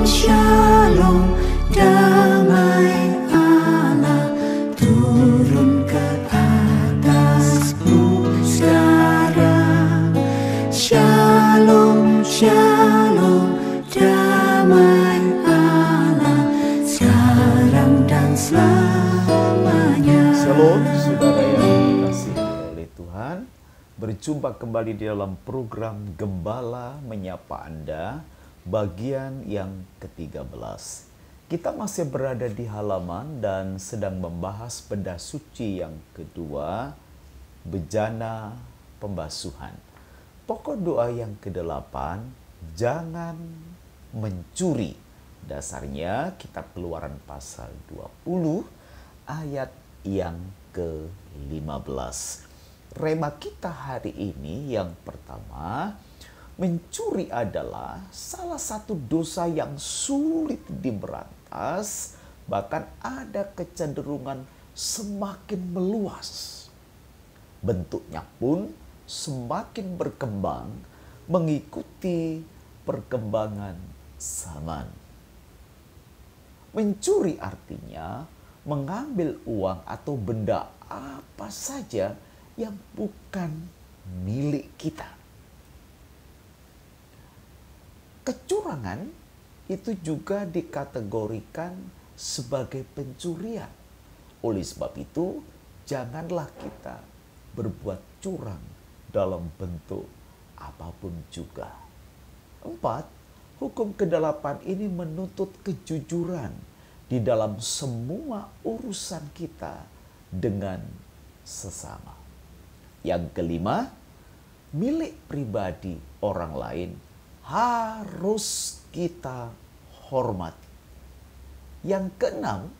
Shalom, damai Allah turun ke atasmu sekarang. Shalom, shalom, damai Allah sekarang dan selamanya. Shalom, saudara yang dikasihi oleh Tuhan. Berjumpa kembali di dalam program Gembala Menyapa Anda, bagian yang ke-13. Kita masih berada di halaman dan sedang membahas benda suci yang kedua, bejana pembasuhan. Pokok doa yang ke-8, jangan mencuri. Dasarnya kitab Keluaran pasal 20 ayat yang ke-15. Rema kita hari ini yang pertama, mencuri adalah salah satu dosa yang sulit diberantas, bahkan ada kecenderungan semakin meluas. Bentuknya pun semakin berkembang mengikuti perkembangan zaman. Mencuri artinya mengambil uang atau benda apa saja yang bukan milik kita. Kecurangan itu juga dikategorikan sebagai pencurian. Oleh sebab itu, janganlah kita berbuat curang dalam bentuk apapun juga. 4. Hukum ke-8 ini menuntut kejujuran di dalam semua urusan kita dengan sesama. Yang kelima, milik pribadi orang lain harus kita hormati. Yang keenam,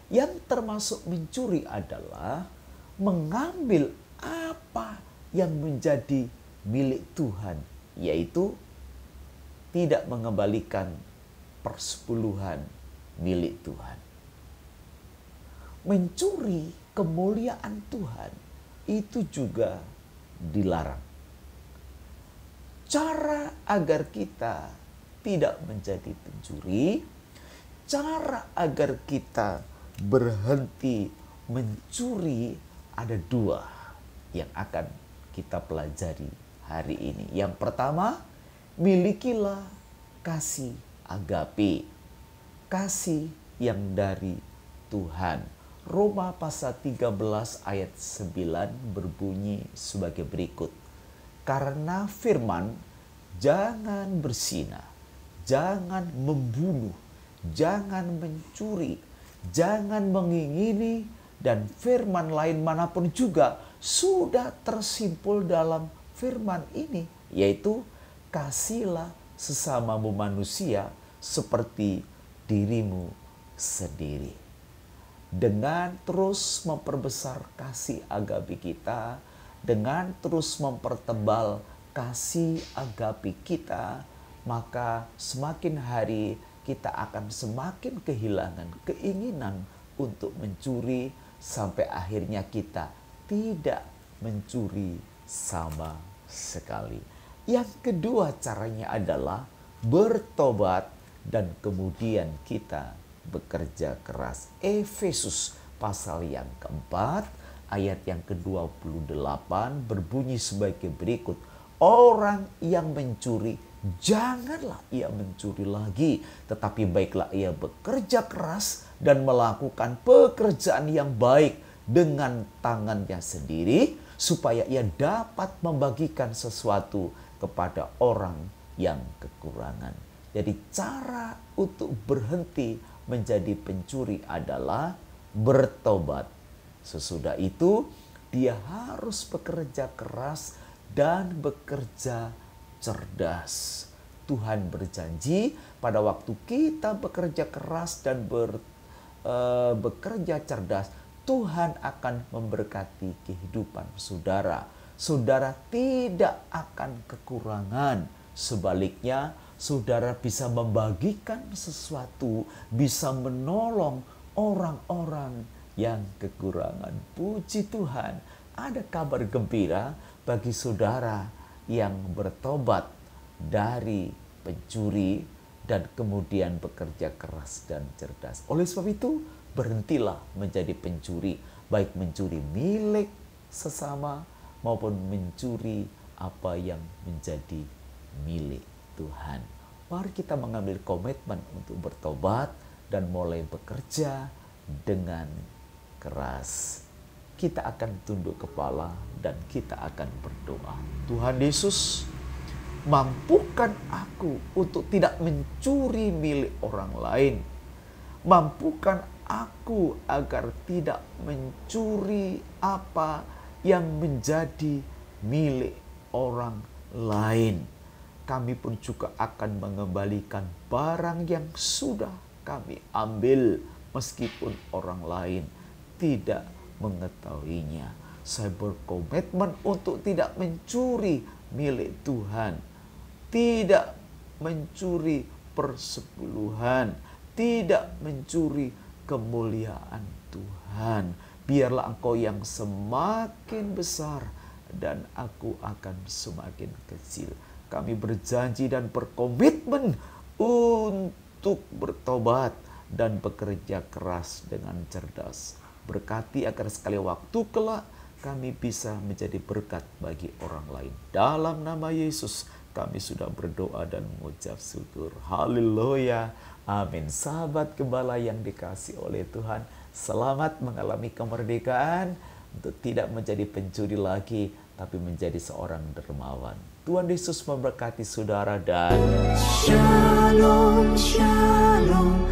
yang termasuk mencuri adalah mengambil apa yang menjadi milik Tuhan, yaitu tidak mengembalikan persepuluhan milik Tuhan. Mencuri kemuliaan Tuhan itu juga dilarang. Cara agar kita tidak menjadi pencuri, cara agar kita berhenti mencuri, ada dua yang akan kita pelajari hari ini. Yang pertama, milikilah kasih agape, kasih yang dari Tuhan. Roma pasal 13 ayat 9 berbunyi sebagai berikut. Karena firman, jangan berzina, jangan membunuh, jangan mencuri, jangan mengingini, dan firman lain manapun juga sudah tersimpul dalam firman ini, yaitu kasihilah sesamamu manusia seperti dirimu sendiri. Dengan terus memperbesar kasih agape kita, dengan terus mempertebal kasih agape kita, maka semakin hari kita akan semakin kehilangan keinginan untuk mencuri, sampai akhirnya kita tidak mencuri sama sekali. Yang kedua caranya adalah bertobat dan kemudian kita bekerja keras. Efesus pasal yang keempat ayat yang ke-28 berbunyi sebagai berikut. Orang yang mencuri, janganlah ia mencuri lagi, tetapi baiklah ia bekerja keras dan melakukan pekerjaan yang baik dengan tangannya sendiri, supaya ia dapat membagikan sesuatu kepada orang yang kekurangan. Jadi cara untuk berhenti menjadi pencuri adalah bertobat. Sesudah itu dia harus bekerja keras dan bekerja cerdas. Tuhan berjanji pada waktu kita bekerja keras dan bekerja cerdas, Tuhan akan memberkati kehidupan saudara. Saudara tidak akan kekurangan. Sebaliknya, saudara bisa membagikan sesuatu, bisa menolong orang-orang yang kekurangan. Puji Tuhan, ada kabar gembira bagi saudara yang bertobat dari pencuri, dan kemudian bekerja keras dan cerdas. Oleh sebab itu, berhentilah menjadi pencuri, baik mencuri milik sesama maupun mencuri apa yang menjadi milik Tuhan. Mari kita mengambil komitmen untuk bertobat dan mulai bekerja dengan keras. Kita akan tunduk kepala dan kita akan berdoa. Tuhan Yesus, mampukan aku untuk tidak mencuri milik orang lain. Mampukan aku agar tidak mencuri apa yang menjadi milik orang lain. Kami pun juga akan mengembalikan barang yang sudah kami ambil meskipun orang lain tidak mengetahuinya. Saya berkomitmen untuk tidak mencuri milik Tuhan, tidak mencuri persepuluhan, tidak mencuri kemuliaan Tuhan. Biarlah Engkau yang semakin besar dan aku akan semakin kecil. Kami berjanji dan berkomitmen untuk bertobat dan bekerja keras dengan cerdas. Berkati agar sekali waktu kelak kami bisa menjadi berkat bagi orang lain. Dalam nama Yesus kami sudah berdoa dan mengucap syukur. Haleluya. Amin. Sahabat gembala yang dikasihi oleh Tuhan, selamat mengalami kemerdekaan untuk tidak menjadi pencuri lagi, tapi menjadi seorang dermawan. Tuhan Yesus memberkati saudara dan Shalom, shalom.